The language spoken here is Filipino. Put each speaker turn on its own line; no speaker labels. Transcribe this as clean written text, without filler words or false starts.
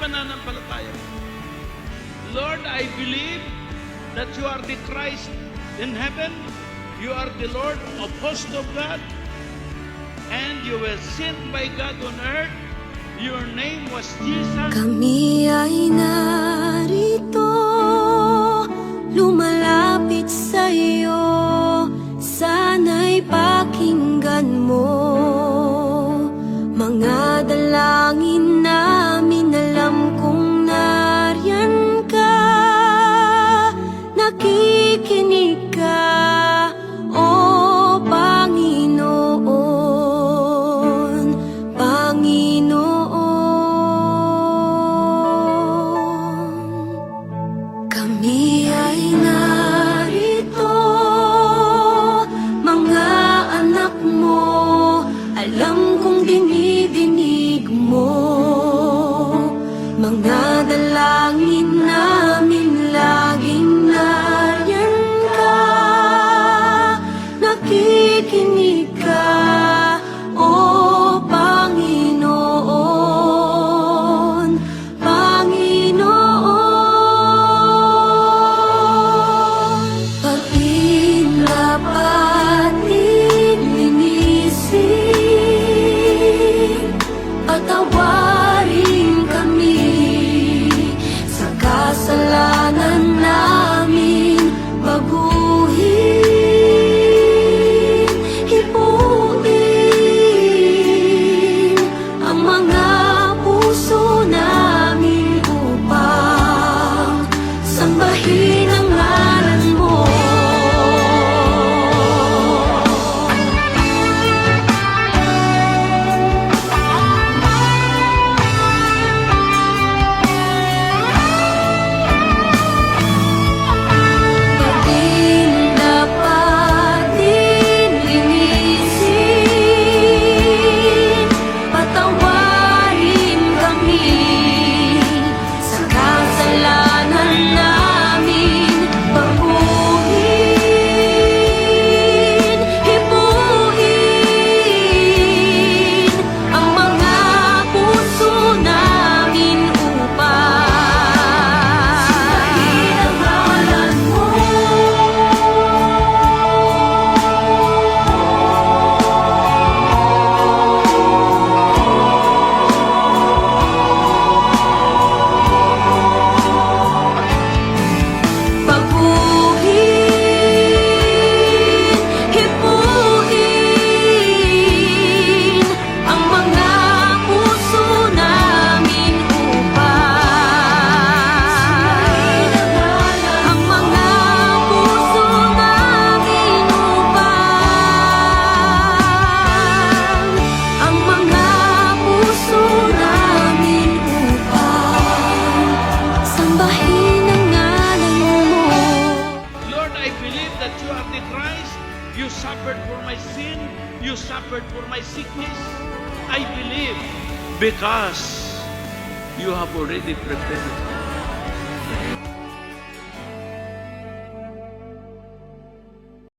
pananampalataya mo. Lord, I believe that you are the Christ in heaven. You are the Lord of hosts of God. And you were sent by God on earth. Your name was Jesus.
Kami ay narito, lumalapit sa iyo, sana'y pakinggan mo. Mga dalangin namin, alam kong nariyan ka, nakikinig ka, o Panginoon, Panginoon. Kami ay narito, mga anak mo, alam kong dinidinig mo. Mga dalangin namin, laging nariyan ka, nakikinig ka, o Panginoon, Panginoon. Pag-inapatin, linisin, patawarin kami sa kasalanan namin, baguhin, hipuin ang mga puso namin upang sambahin ang ngalan mo. Pag-inapatin, linisin, patawarin kami sa kasalanan namin, baguhin, hipuin ang mga puso namin upang sambahin ang ngalan mo. Baguhin, hipuin ang mga puso namin upang ang mga puso namin upang ang mga puso namin upang sambahin ang ngalan mo.
Lord, I believe that you are the Christ. You suffered for my sin. You suffered for my sickness. I believe because you have already prepared.